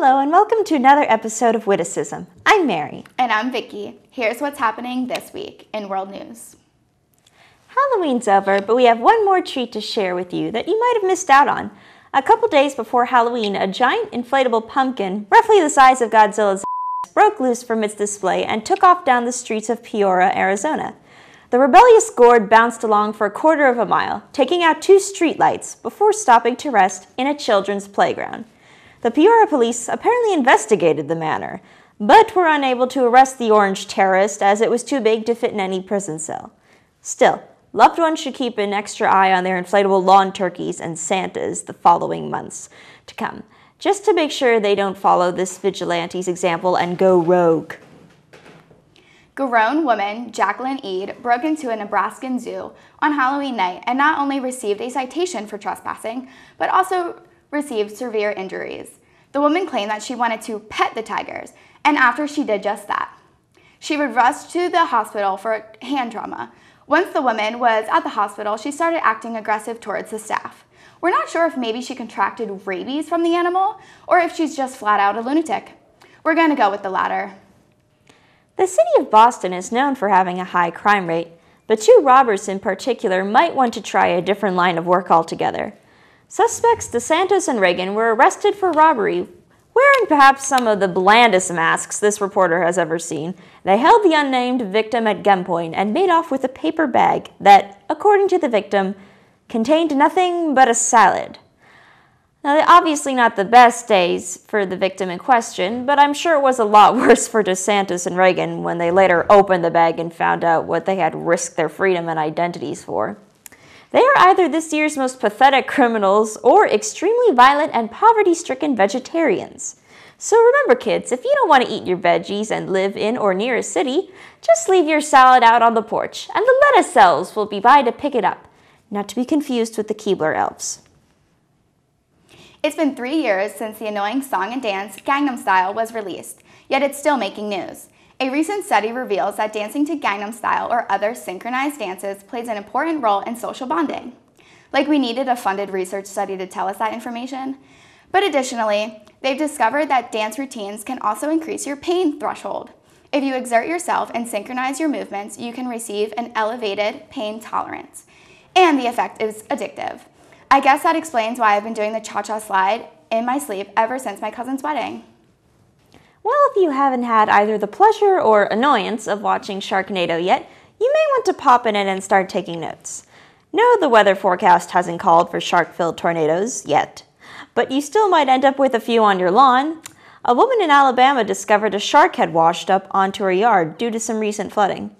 Hello and welcome to another episode of Witticism. I'm Mary. And I'm Vicky. Here's what's happening this week in world news. Halloween's over, but we have one more treat to share with you that you might have missed out on. A couple days before Halloween, a giant inflatable pumpkin, roughly the size of Godzilla's ass, broke loose from its display and took off down the streets of Peoria, Arizona. The rebellious gourd bounced along for a quarter of a mile, taking out 2 streetlights before stopping to rest in a children's playground. The Peoria police apparently investigated the matter, but were unable to arrest the orange terrorist as it was too big to fit in any prison cell. Still, loved ones should keep an extra eye on their inflatable lawn turkeys and Santas the following months to come, just to make sure they don't follow this vigilante's example and go rogue. Grown woman Jacqueline Eade broke into a Nebraskan zoo on Halloween night and not only received a citation for trespassing, but also received severe injuries. The woman claimed that she wanted to pet the tigers, and after she did just that, she was rushed to the hospital for hand trauma. Once the woman was at the hospital, she started acting aggressive towards the staff. We're not sure if maybe she contracted rabies from the animal, or if she's just flat out a lunatic. We're gonna go with the latter. The city of Boston is known for having a high crime rate, but 2 robbers in particular might want to try a different line of work altogether. Suspects DeSantis and Reagan were arrested for robbery, wearing perhaps some of the blandest masks this reporter has ever seen. They held the unnamed victim at gunpoint and made off with a paper bag that, according to the victim, contained nothing but a salad. Now, they're obviously not the best days for the victim in question, but I'm sure it was a lot worse for DeSantis and Reagan when they later opened the bag and found out what they had risked their freedom and identities for. They are either this year's most pathetic criminals or extremely violent and poverty-stricken vegetarians. So remember, kids, if you don't want to eat your veggies and live in or near a city, just leave your salad out on the porch, and the lettuce elves will be by to pick it up, not to be confused with the Keebler elves. It's been 3 years since the annoying song and dance Gangnam Style was released, yet it's still making news. A recent study reveals that dancing to Gangnam Style or other synchronized dances plays an important role in social bonding. Like we needed a funded research study to tell us that information. But additionally, they've discovered that dance routines can also increase your pain threshold. If you exert yourself and synchronize your movements, you can receive an elevated pain tolerance. And the effect is addictive. I guess that explains why I've been doing the cha-cha slide in my sleep ever since my cousin's wedding. Well, if you haven't had either the pleasure or annoyance of watching Sharknado yet, you may want to pop in it and start taking notes. No, the weather forecast hasn't called for shark-filled tornadoes yet, but you still might end up with a few on your lawn. A woman in Alabama discovered a shark had washed up onto her yard due to some recent flooding.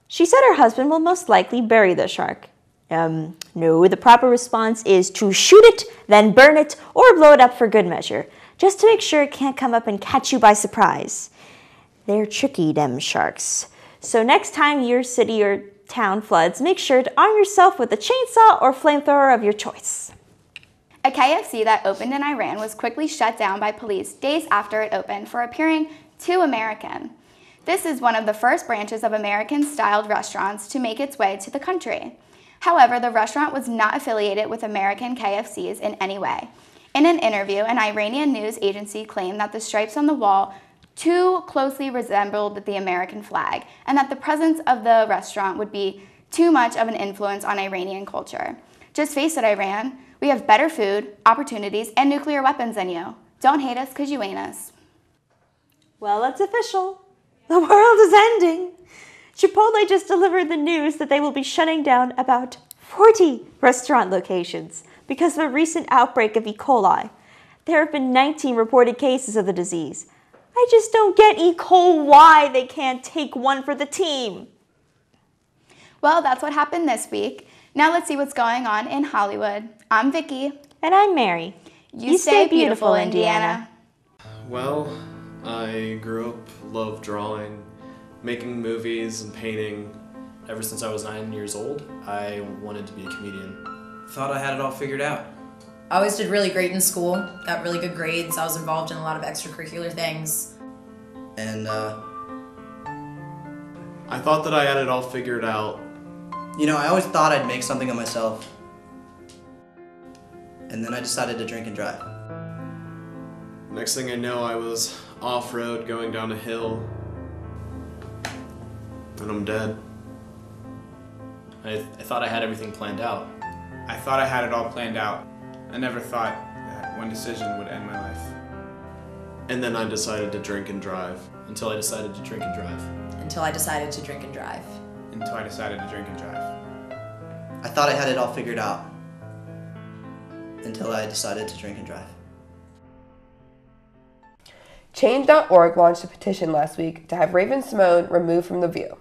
She said her husband will most likely bury the shark. No, the proper response is to shoot it, then burn it, or blow it up for good measure, just to make sure it can't come up and catch you by surprise. They're tricky, them sharks. So next time your city or town floods, make sure to arm yourself with a chainsaw or flamethrower of your choice. A KFC that opened in Iran was quickly shut down by police days after it opened for appearing too American. This is one of the first branches of American-styled restaurants to make its way to the country. However, the restaurant was not affiliated with American KFCs in any way. In an interview, an Iranian news agency claimed that the stripes on the wall too closely resembled the American flag, and that the presence of the restaurant would be too much of an influence on Iranian culture. Just face it, Iran. We have better food, opportunities, and nuclear weapons than you. Don't hate us because you ain't us. Well, it's official. The world is ending. Chipotle just delivered the news that they will be shutting down about 40 restaurant locations because of a recent outbreak of E. coli. There have been 19 reported cases of the disease. I just don't get E. coli why they can't take one for the team. Well, that's what happened this week. Now let's see what's going on in Hollywood. I'm Vicky. And I'm Mary. You stay beautiful, Indiana. Well, I grew up, loved drawing, making movies and painting. Ever since I was 9 years old, I wanted to be a comedian. Thought I had it all figured out. I always did really great in school, got really good grades. I was involved in a lot of extracurricular things. And, I thought that I had it all figured out. you know, I always thought I'd make something of myself. And then I decided to drink and drive. Next thing I know, I was off-road going down a hill, and I'm dead. I thought I had everything planned out. I thought I had it all planned out. I never thought that one decision would end my life. And then I decided to drink and drive. Until I decided to drink and drive. Until I decided to drink and drive. Until I decided to drink and drive. I thought I had it all figured out. Until I decided to drink and drive. Change.org launched a petition last week to have Raven-Symoné removed from The View.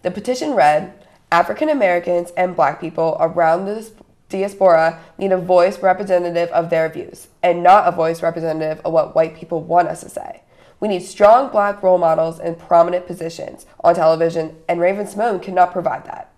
The petition read, African Americans and Black people around the diaspora need a voice representative of their views, and not a voice representative of what white people want us to say. We need strong Black role models in prominent positions on television, and Raven-Symoné cannot provide that.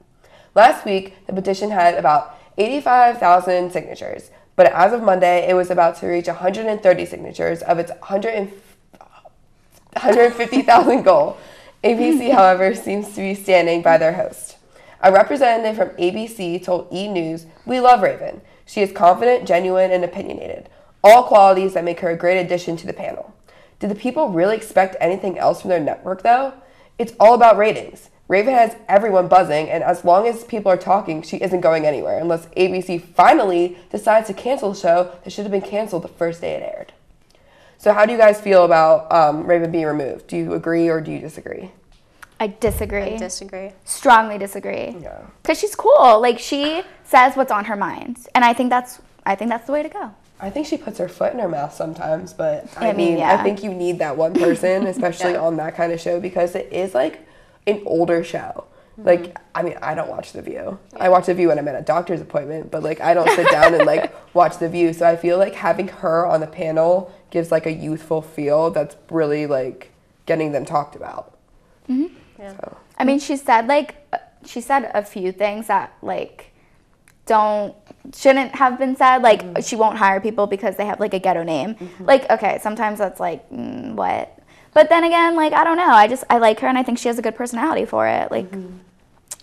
Last week, the petition had about 85,000 signatures, but as of Monday, it was about to reach 130 signatures of its 150,000 goal. ABC, however, seems to be standing by their host. A representative from ABC told E! News, "We love Raven. She is confident, genuine, and opinionated. All qualities that make her a great addition to the panel." Did the people really expect anything else from their network, though? It's all about ratings. Raven has everyone buzzing, and as long as people are talking, she isn't going anywhere, unless ABC finally decides to cancel the show that should have been canceled the first day it aired. So how do you guys feel about Raven being removed? Do you agree or do you disagree? I disagree. I disagree. Strongly disagree. Yeah. Because she's cool. Like, she says what's on her mind, and I think that's the way to go. I think she puts her foot in her mouth sometimes, but I mean, yeah. I think you need that one person, especially on that kind of show, because it is like an older show. Like, I mean, I don't watch The View. I watch The View when I'm at a doctor's appointment, but like I don't sit down and like watch The View. So I feel like having her on the panel gives like a youthful feel that's really like getting them talked about. Mm-hmm. Yeah. So. I mean, she said a few things that like shouldn't have been said. Like, she won't hire people because they have like a ghetto name. Like, okay, sometimes that's like what. But then again, like, I don't know. I like her, and I think she has a good personality for it. Like,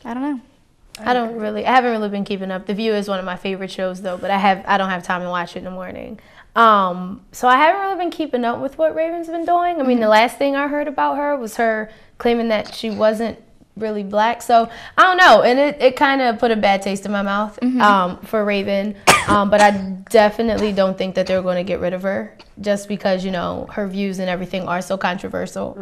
I don't know. I haven't really been keeping up. The View is one of my favorite shows, though, but I don't have time to watch it in the morning. So I haven't really been keeping up with what Raven's been doing. I mean, the last thing I heard about her was her claiming that she wasn't really Black. So I don't know, and it kind of put a bad taste in my mouth for Raven. But I definitely don't think that they're going to get rid of her just because, you know, her views and everything are so controversial.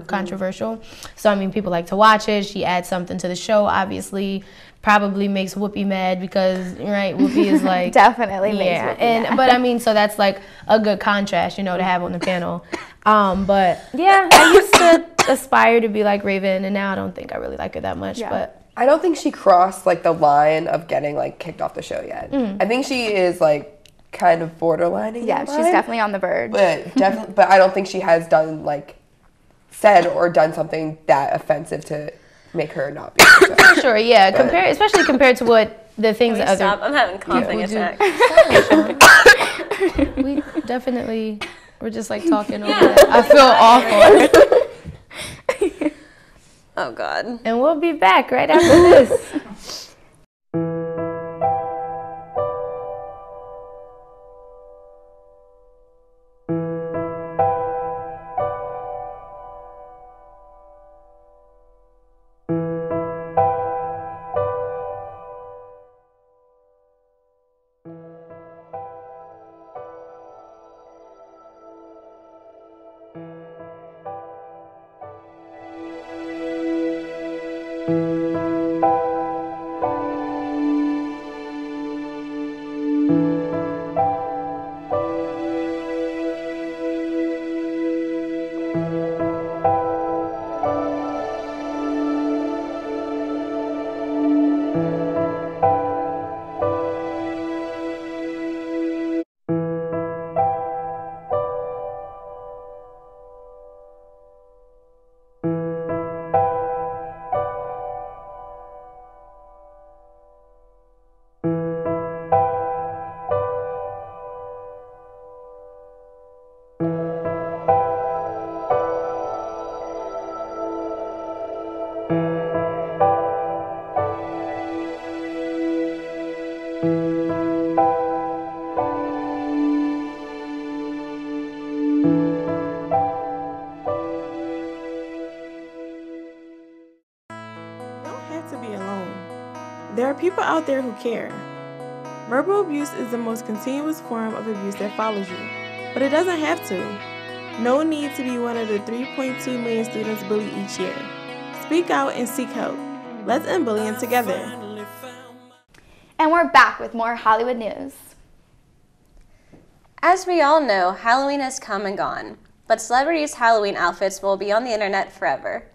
So I mean, people like to watch it. She adds something to the show, obviously. Probably makes Whoopi mad because, right, Whoopi is like Definitely makes Whoopi mad. But I mean, so that's like a good contrast, you know, to have on the panel. But yeah, I used to aspire to be like Raven, and now I don't think I really like her that much. Yeah. But I don't think she crossed like the line of getting like kicked off the show yet. I think she is like kind of borderlining. Yeah, she's definitely on the verge. But I don't think she has done like said or done something that offensive to make her not be on the show. for sure, yeah. Especially compared to what the things that Stop. other I'm having coughing people do. attack. We definitely were just like talking over that. I feel awful. Oh, God. And we'll be back right after this. to be alone. There are people out there who care. Verbal abuse is the most continuous form of abuse that follows you, but it doesn't have to. No need to be one of the 3.2 million students bullied each year. Speak out and seek help. Let's end bullying together. And we're back with more Hollywood news. As we all know, Halloween has come and gone, but celebrities' Halloween outfits will be on the internet forever.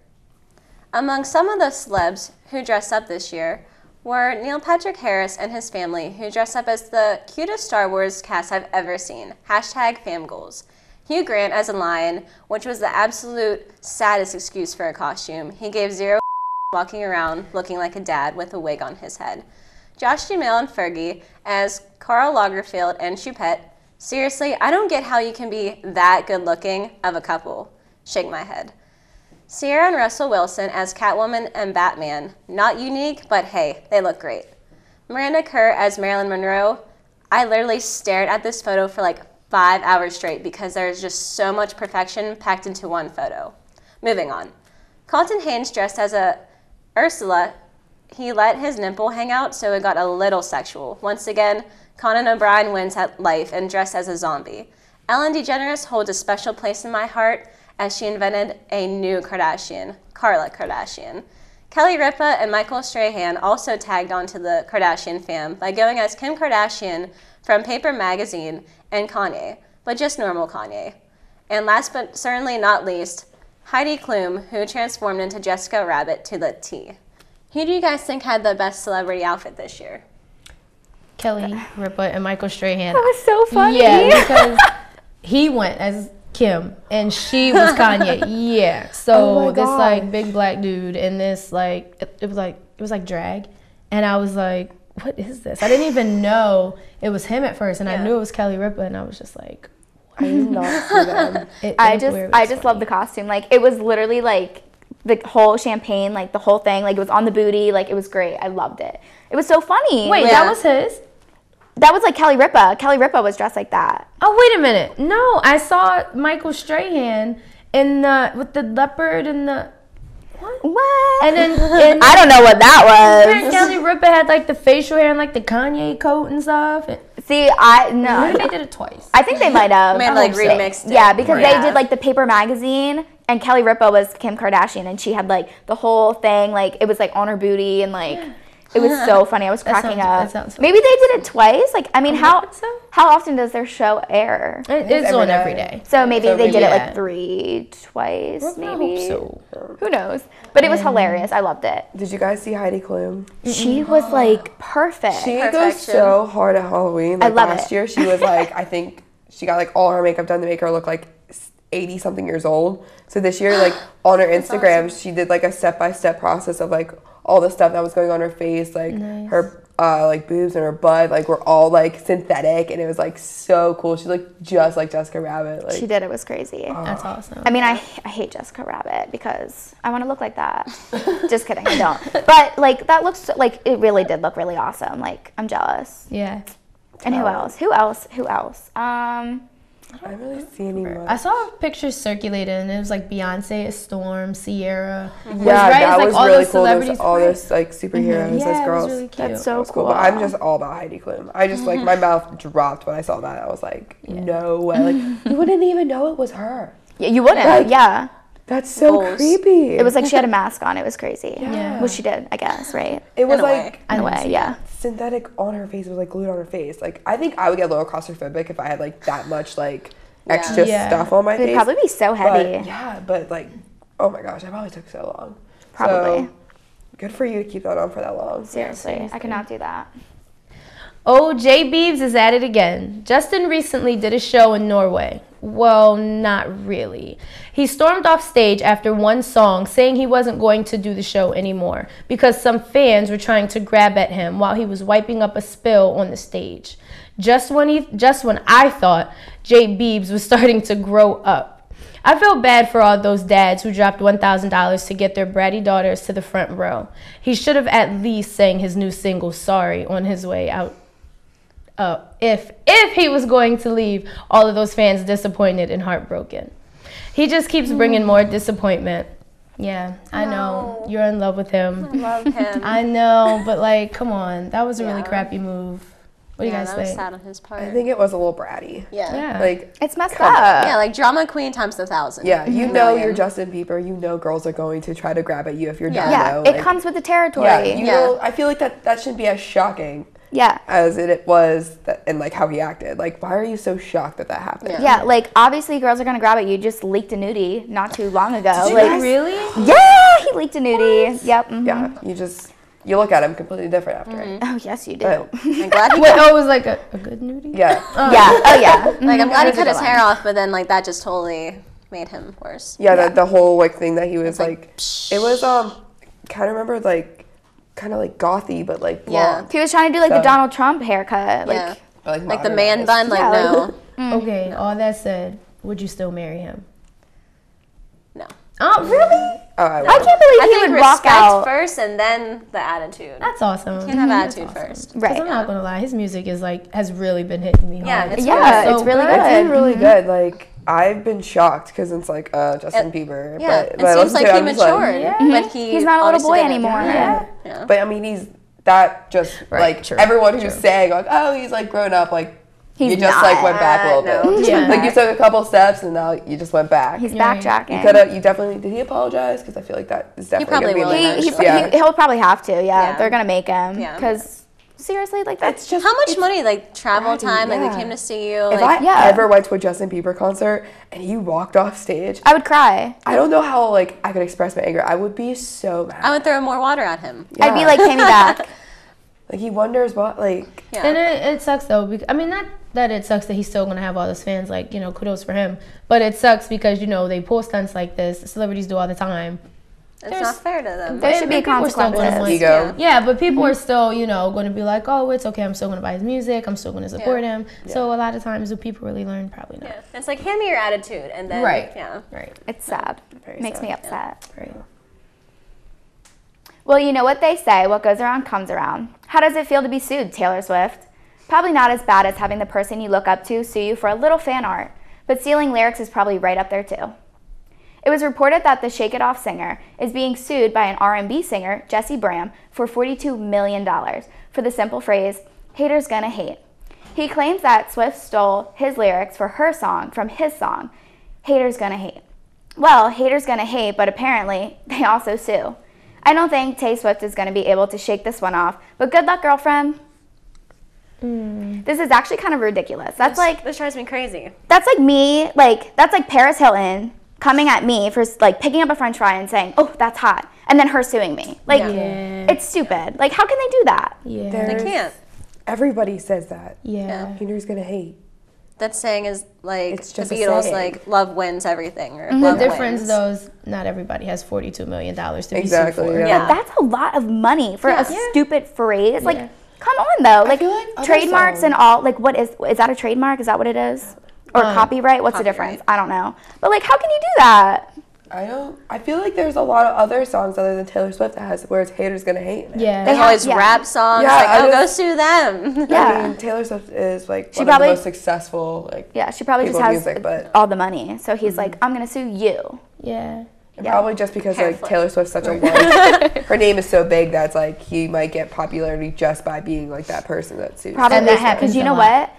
Among some of the celebs who dressed up this year were Neil Patrick Harris and his family, who dressed up as the cutest Star Wars cast I've ever seen. #FamGoals. Hugh Grant as a lion, which was the absolute saddest excuse for a costume. He gave zero walking around looking like a dad with a wig on his head. Josh Duhamel and Fergie as Karl Lagerfeld and Choupette. Seriously, I don't get how you can be that good looking of a couple. Shake my head. Sierra and Russell Wilson as Catwoman and Batman. Not unique, but hey, they look great. Miranda Kerr as Marilyn Monroe. I literally stared at this photo for like 5 hours straight because there is just so much perfection packed into one photo. Moving on. Colton Haynes dressed as a Ursula. He let his nipple hang out, so it got a little sexual. Once again, Conan O'Brien wins at life and dressed as a zombie. Ellen DeGeneres holds a special place in my heart as she invented a new Kardashian, Karla Kardashian. Kelly Ripa and Michael Strahan also tagged onto the Kardashian fam by going as Kim Kardashian from Paper Magazine and Kanye, but just normal Kanye. And last but certainly not least, Heidi Klum, who transformed into Jessica Rabbit to the T. Who do you guys think had the best celebrity outfit this year? Kelly Ripa and Michael Strahan. That was so funny. Yeah, because he went as Kim and she was Kanye. Yeah. So this like big black dude and this like it was like drag, and I was like, what is this? I didn't even know it was him at first, and I knew it was Kelly Ripa, and I was just like, I did not see them. I just love the costume. Like it was literally like the whole champagne, like the whole thing, like it was on the booty, like it was great. I loved it. It was so funny. Wait, that was his? That was like Kelly Ripa. Kelly Ripa was dressed like that. Oh, wait a minute. No, I saw Michael Strahan in with the leopard and the what? And then I don't know what that was. Kelly Ripa had like the facial hair and like the Kanye coat and stuff. See, no. Maybe they did it twice. I think they might have. Like remixed it. Yeah, because they did like the Paper Magazine, and Kelly Ripa was Kim Kardashian, and she had like the whole thing, like it was like on her booty, and like it was so funny. I was cracking up. Maybe they did it twice. Like I mean, how often does their show air? It's on every day. So maybe they did it like twice, maybe. I hope so. Who knows? But it was hilarious. I loved it. Did you guys see Heidi Klum? She was like perfect. She goes so hard at Halloween. Like, I love last year, she was like, I think she got like all her makeup done to make her look like 80 something years old. So this year, like on her Instagram, she did like a step-by-step process of like all the stuff that was going on her face, like her like boobs and her butt, like were all like synthetic, and it was like so cool. She looked just like Jessica Rabbit. Like, she did. It was crazy. That's awesome. I mean, I hate Jessica Rabbit because I want to look like that. Just kidding, I don't. But like that looks like it really did look really awesome. Like I'm jealous. Yeah. And who else? Who else? I don't really see any much. I saw pictures circulating, and it was like Beyonce, Storm, Sierra. Yeah, that like was all really those cool. celebrities All those like superheroes, Yeah, those girls. it was really cute. That's so cool. But I'm just all about Heidi Klum. I just like my mouth dropped when I saw that. I was like, no way. Like you wouldn't even know it was her. Yeah, you wouldn't. Like, yeah. That's so creepy. It was like she had a mask on. It was crazy. Yeah. Well, she did, I guess, right? It was like in a way, yeah. Synthetic on her face. It was like glued on her face. Like I think I would get a little claustrophobic if I had like that much like extra stuff on my face. It'd probably be so heavy. But like, oh my gosh, that probably took so long. Probably. So, good for you to keep that on for that long. Seriously, I could not do that. Oh, Jay Biebs is at it again. Justin recently did a show in Norway. Well, not really. He stormed off stage after one song, saying he wasn't going to do the show anymore because some fans were trying to grab at him while he was wiping up a spill on the stage. Just when I thought Jay Biebs was starting to grow up. I feel bad for all those dads who dropped $1,000 to get their bratty daughters to the front row. He should have at least sang his new single, Sorry, on his way out. If he was going to leave all of those fans disappointed and heartbroken. He just keeps bringing more disappointment. Yeah, I know. You're in love with him. I love him. I know, but like, come on. That was a really Yeah. crappy move. What do you guys that was think? sad on his part. I think it was a little bratty. Yeah. Like, It's messed come on. up. Yeah, like drama queen times 1,000. Yeah, you know Million. you're Justin Bieber. You know girls are going to try to grab at you if you're done. Yeah, though. it Like, comes with the territory. yeah, you Yeah. know, I feel like that shouldn't be as shocking Yeah. as it was and like how he acted. Like, why are you so shocked that happened? Yeah, like obviously girls are gonna grab it. You just leaked a nudie not too long ago. Did you like, guys- Really? yeah, he leaked a nudie. Yep. mhm. Yeah, you look at him completely different after. Oh yes, you do. But, I'm glad he Wait, oh, it was like a good nudie? yeah. yeah. Oh yeah. like I'm glad he Mhm. cut his hair off, but then like that just totally made him worse. Yeah, the whole like thing that he was like, like, it was kind of remember like kind of like gothy but like Yeah. blonde. He was trying to do like the So- Donald Trump haircut. Like, Yeah. But, Like the man modernized. bun, like Yeah, no. Okay, all that said, would you still marry him? No. Oh, really? Oh, I I can't would. believe I he think would walk respect out. first and then the attitude. That's awesome. You can have That's attitude awesome. first. 'Cause Right. I'm not gonna lie, his music is like has really been hitting me Yeah, hard. it's Yeah, so it's really good. good. It's been really good. Like I've been shocked because it's like Justin Bieber. Yeah, but it when I seems listen like to he I'm just like, matured, but He's not a little obviously boy didn't. anymore. Yeah. Yeah. but I mean he's that just Right, like true, everyone who's saying like oh he's like grown up like He's you just not. like went back a little No. bit. Yeah. Like you took a couple steps and now you just went back. He's Yeah. backtracking. You definitely did he apologize? Because I feel like that is definitely probably gonna will be eventually. yeah. He'll probably have to. Yeah, Yeah. they're gonna make him. Yeah. Because seriously, like that's It's just How much it's money, like travel bratty, time, like yeah. they came to see you, If like I ever went to a Justin Bieber concert and he walked off stage, I would cry. I don't know how like I could express my anger. I would be so mad. I would throw more water at him. I'd be like, pay me back. like he wonders what like Yeah. And it sucks though. Because, I mean, not that it sucks that he's still gonna have all those fans. Like, you know, kudos for him. But it sucks because you know they pull stunts like this. Celebrities do all the time. It's not fair to them. There should be People are still gonna consequences. want- ego. Yeah, but people are still, you know, going to be like, oh, it's okay. I'm still going to buy his music. I'm still going to support him. So a lot of times, do people really learn? Probably not. Yeah. It's like hand me your attitude, and then Right. yeah. Right. It's sad. Very Makes sad. me upset. Right. Well, you know what they say, what goes around comes around. How does it feel to be sued, Taylor Swift? Probably not as bad as having the person you look up to sue you for a little fan art, but stealing lyrics is probably right up there too. It was reported that the Shake It Off singer is being sued by an R&B singer, Jesse Bram, for $42 million for the simple phrase, haters gonna hate. He claims that Swift stole his lyrics for her song from his song, Haters Gonna Hate. Well, haters gonna hate, but apparently they also sue. I don't think Tay Swift is gonna be able to shake this one off, but good luck, girlfriend. This is actually kind of ridiculous. That's like This drives me crazy. that's like me, like that's like Paris Hilton coming at me for like picking up a French fry and saying, "Oh, that's hot," and then her suing me. Like, Yeah. it's stupid. Like, how can they do that? Yeah. There's- They can't. Everybody says that. Yeah. Haters gonna hate. That saying is like It's the just a Beatles, saying. like love wins everything, or The love difference wins. though is not everybody has $42 million to be Exactly, sued for. yeah. Yeah. That's a lot of money for a Yeah. stupid phrase. Like, Yeah. come on though. Like, feel like other trademarks songs- and all. Like, what is that a trademark? Is that what it is? Or copyright? What's the Copyright. difference? I don't know. But like, how can you do that? I feel like there's a lot of other songs other than Taylor Swift that has where it's haters gonna hate. In it. Yeah. There's always rap songs. Yeah, like, I oh, go just- sue them. Yeah. I mean, Taylor Swift is like one probably- of the most successful like Yeah, she probably just people has music, but all the money. So he's like, I'm gonna sue you. Yeah. and yeah. probably just because Hair like flip. Taylor Swift's such a large, her name is so big that's like he might get popularity just by being like that person that sues. Probably And that happens because you a know lot. what?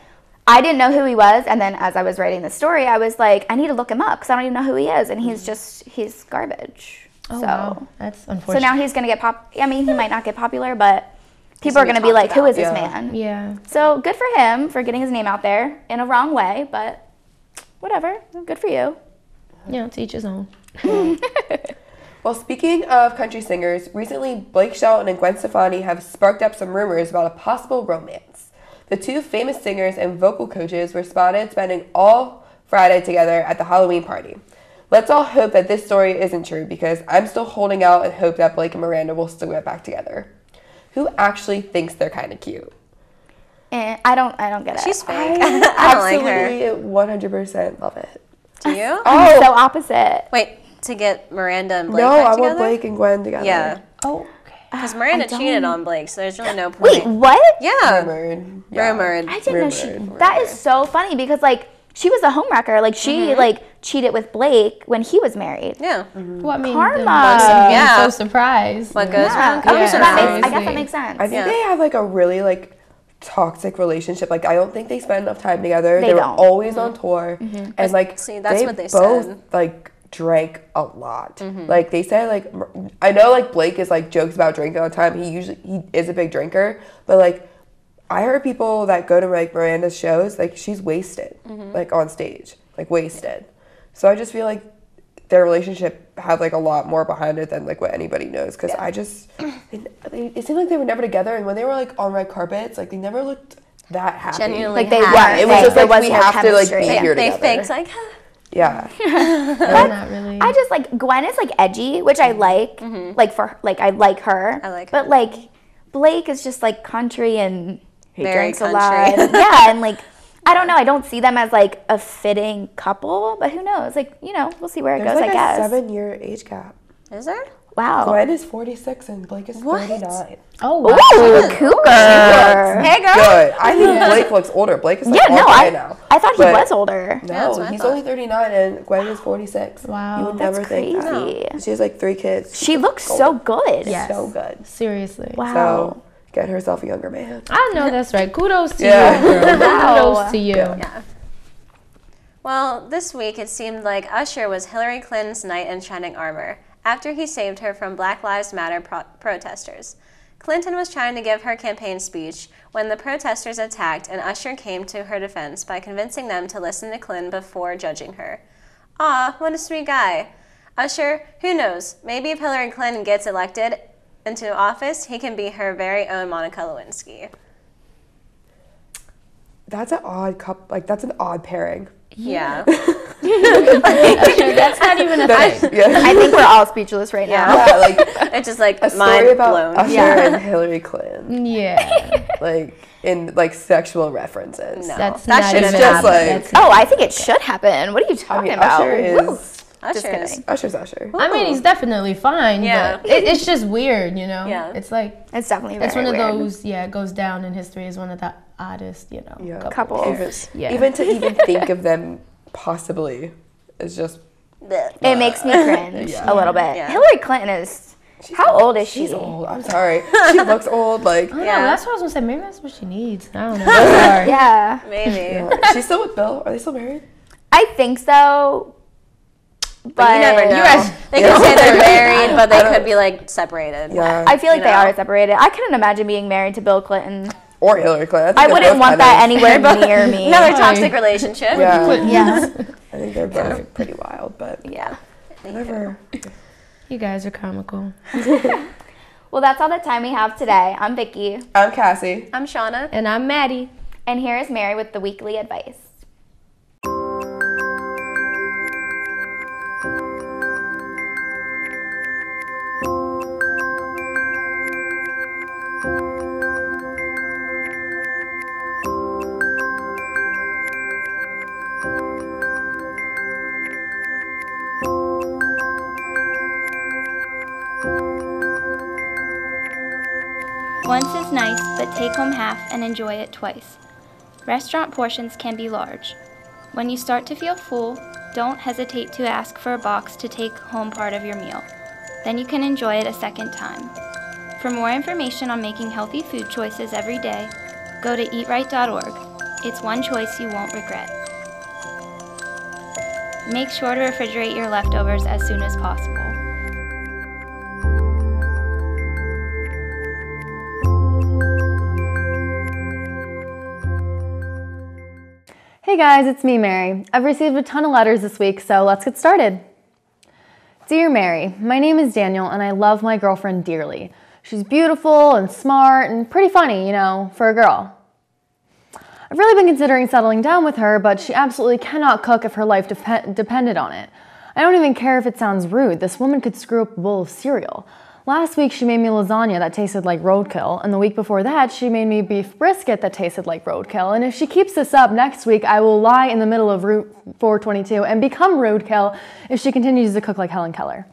I didn't know who he was, and then as I was writing the story, I was like, I need to look him up because I don't even know who he is, and he's garbage. Oh, so, wow. That's so unfortunate. now he's gonna get I mean, he might not get popular, but people are gonna gonna be be like, talked who is about. this Yeah. man? Yeah. So good for him for getting his name out there in a wrong way, but whatever. Good for you. Yeah, to each his own. Well, speaking of country singers, recently Blake Shelton and Gwen Stefani have sparked up some rumors about a possible romance. The two famous singers and vocal coaches were spotted spending all Friday together at the Halloween party. Let's all hope that this story isn't true because I'm still holding out and hope that Blake and Miranda will still get back together. Who actually thinks they're kind of cute? I don't get it. She's fake. I don't like her. Absolutely 100% love it. Do you? I'm so opposite. Wait, to get Miranda and Blake No, back I together? want Blake and Gwen together. Yeah. Oh, Because Miranda don't- cheated on Blake, so there's really no Wait, point. what? Yeah. Rumored. Yeah. Rumored. I didn't know Rumored. That is so funny because like she was a homewrecker. Like, she, like, cheated with Blake when he was married. Yeah. Well, I mean, Karma. Yeah. I'm so surprised. What goes around I comes around. guess that makes sense. I think they have like a really like toxic relationship. Like I don't think they spend enough time together. They were don't. always on tour, and like See, that's what they both said. like drank a lot. Like they said, like I know like Blake is like jokes about drinking all the time. He is a big drinker, but like I heard people that go to like Miranda's shows, like she's wasted, like on stage, like wasted. So I just feel like their relationship had like a lot more behind it than like what anybody knows. Because I just, it seemed like they were never together, and when they were like on red carpets, like they never looked that happy. Genuinely Like, they happy. It was just There like was we no have to like chemistry. be here They together. faked like, Yeah. Not really. I just like Gwen is like edgy, which I like. Like for like I like her. I like But her. like Blake is just like country and he Very drinks a country. lot. Yeah, and like I don't know. I don't see them as like a fitting couple, but who knows? Like, you know, we'll see where it There's goes. like I guess. a 7-year age gap. is there? Wow. Gwen is 46 and Blake is What? 39. Oh, wow. Ooh, cougar. Hey, girl. Good. I think Blake looks older. Blake is like Yeah, no, all now. I thought he But was older. that's No, what I he's thought. only 39 and Gwen is 46. Wow. You would That's never think crazy. that. She has like 3 kids. She looks so good. Yes. So good. Seriously. Wow. So get herself a younger man. I know that's right. Kudos to Yeah. you, girl. Wow. Kudos to you. Yeah. Well, this week it seemed like Usher was Hillary Clinton's knight in shining armor after he saved her from Black Lives Matter protesters. Clinton was trying to give her campaign speech when the protesters attacked, and Usher came to her defense by convincing them to listen to Clinton before judging her. Aw, what a sweet guy. Usher, who knows, maybe if Hillary Clinton gets elected into office, he can be her very own Monica Lewinsky. That's an odd that's an odd pairing. Yeah. That's not even a thing. Yeah. I think we're all speechless right now. Yeah, like It's just like a story mind about blown. Usher and Hillary Clinton. Yeah. Like in like sexual references. No. That's That not shouldn't even just happen. like- That's Oh, I think it should happen. What are you I talking mean, about? Usher Woo. is Usher Just is. kidding. Usher's Usher. I mean, he's definitely fine, Yeah. but it's just weird, you know? Yeah. It's like, It's definitely very it's one of weird. those, it goes down in history as one of the oddest, Yeah. Couples. Yeah. Even to even think of them possibly is just It makes me cringe Yeah. a little bit. Yeah. Hillary Clinton is. How old is she? she's old. I'm sorry. She looks old. Like I don't Yeah. know, that's what I was gonna say. Maybe that's what she needs. I don't know. Sorry. Yeah, Maybe. she's still with Bill. Are they still married? I think so. But you never know. You guys- They could say they're married, but they I don't- could be like separated. Yeah. I feel like You they know. are separated. I couldn't imagine being married to Bill Clinton. Or Hillary Clinton. I think they're wouldn't both want kind that of- anywhere near me. Another toxic relationship. Yeah. Yeah, I think they're both pretty wild, but yeah. whatever. You guys are comical. Well, that's all the time we have today. I'm Vicky, I'm Cassie. I'm Shauna. And I'm Maddie. and here is Mary with the weekly advice. Once is nice, but take home half and enjoy it twice. Restaurant portions can be large. When you start to feel full, don't hesitate to ask for a box to take home part of your meal. Then you can enjoy it a second time. For more information on making healthy food choices every day, go to eatright.org. It's one choice you won't regret. Make sure to refrigerate your leftovers as soon as possible. Hey guys, it's me, Mary. I've received a ton of letters this week, so let's get started. Dear Mary, my name is Daniel and I love my girlfriend dearly. She's beautiful and smart and pretty funny, for a girl. I've really been considering settling down with her, but she absolutely cannot cook if her life depended on it. I don't even care if it sounds rude. This woman could screw up a bowl of cereal. Last week she made me lasagna that tasted like roadkill, and the week before that she made me beef brisket that tasted like roadkill. And if she keeps this up next week, I will lie in the middle of Route 422 and become roadkill if she continues to cook like Helen Keller.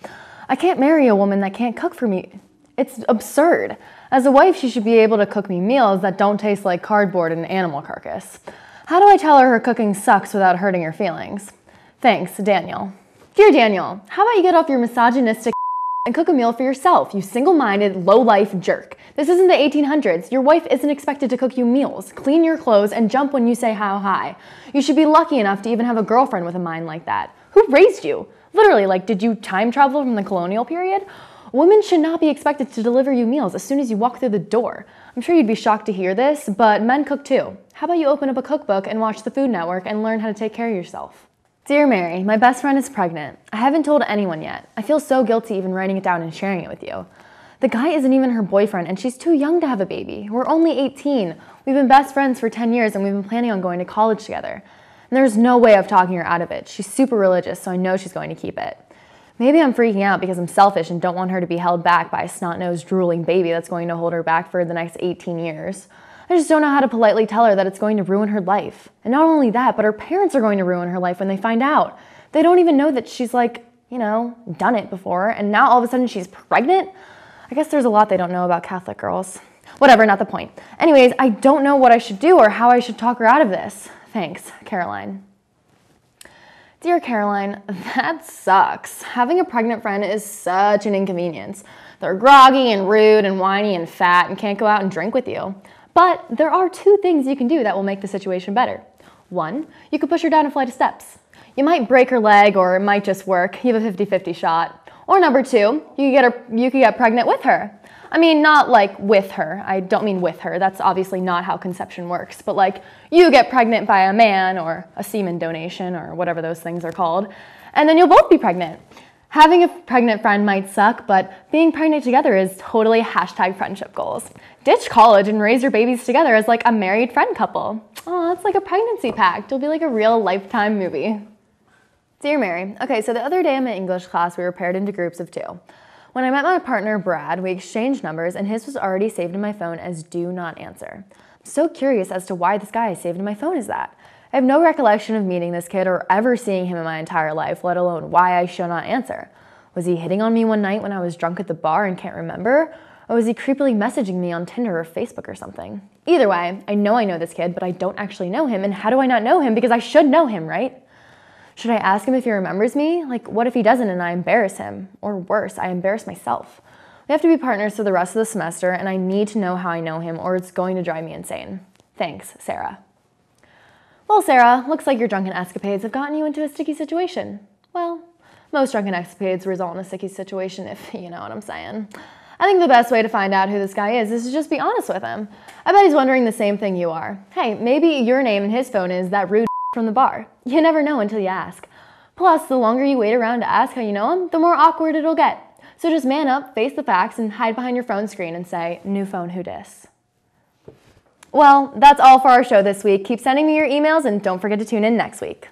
I can't marry a woman that can't cook for me. It's absurd. As a wife, she should be able to cook me meals that don't taste like cardboard and animal carcass. How do I tell her cooking sucks without hurting her feelings? Thanks, Daniel. Dear Daniel, how about you get off your misogynistic and cook a meal for yourself, you single-minded, low-life jerk. This isn't the 1800s. Your wife isn't expected to cook you meals, clean your clothes, and jump when you say how high. You should be lucky enough to even have a girlfriend with a mind like that. Who raised you? Literally, like, did you time travel from the colonial period? Women should not be expected to deliver you meals as soon as you walk through the door. I'm sure you'd be shocked to hear this, but men cook too. How about you open up a cookbook and watch the Food Network and learn how to take care of yourself? Dear Mary, my best friend is pregnant. I haven't told anyone yet. I feel so guilty even writing it down and sharing it with you. The guy isn't even her boyfriend, and she's too young to have a baby. We're only 18. We've been best friends for 10 years, and we've been planning on going to college together. And there's no way of talking her out of it. She's super religious, so I know she's going to keep it. Maybe I'm freaking out because I'm selfish and don't want her to be held back by a snot-nosed, drooling baby that's going to hold her back for the next 18 years. I just don't know how to politely tell her that it's going to ruin her life. And not only that, but her parents are going to ruin her life when they find out. They don't even know that she's like, you know, done it before, and now all of a sudden she's pregnant? I guess there's a lot they don't know about Catholic girls. Whatever, not the point. Anyways, I don't know what I should do or how I should talk her out of this. Thanks, Caroline. Dear Caroline, that sucks. Having a pregnant friend is such an inconvenience. They're groggy and rude and whiny and fat and can't go out and drink with you. But there are two things you can do that will make the situation better. One, you could push her down a flight of steps. You might break her leg or it might just work. You have a 50-50 shot. Or number two, you could get pregnant with her. I mean, not like with her. I don't mean with her. That's obviously not how conception works. But like you get pregnant by a man or a semen donation or whatever those things are called. And then you'll both be pregnant. Having a pregnant friend might suck, but being pregnant together is totally #friendship goals. Ditch college and raise your babies together as like a married friend couple. Oh, it's like a pregnancy pact. It'll be like a real Lifetime movie. Dear Mary, okay, so the other day in my English class, we were paired into groups of 2. When I met my partner, Brad, we exchanged numbers and his was already saved in my phone as do not answer. I'm so curious as to why this guy is saved in my phone as that. I have no recollection of meeting this kid or ever seeing him in my entire life, let alone why I should not answer. Was he hitting on me one night when I was drunk at the bar and can't remember? Or was he creepily messaging me on Tinder or Facebook or something? Either way, I know this kid, but I don't actually know him, and how do I not know him? Because I should know him, right? Should I ask him if he remembers me? Like, what if he doesn't and I embarrass him? Or worse, I embarrass myself. We have to be partners for the rest of the semester, and I need to know how I know him or it's going to drive me insane. Thanks, Sarah. Well, Sarah, looks like your drunken escapades have gotten you into a sticky situation. Well, most drunken escapades result in a sticky situation, if you know what I'm saying. I think the best way to find out who this guy is to just be honest with him. I bet he's wondering the same thing you are. Hey, maybe your name in his phone is that rude from the bar. You never know until you ask. Plus, the longer you wait around to ask how you know him, the more awkward it'll get. So just man up, face the facts, and hide behind your phone screen and say, new phone, who dis? Well, that's all for our show this week. Keep sending me your emails and don't forget to tune in next week.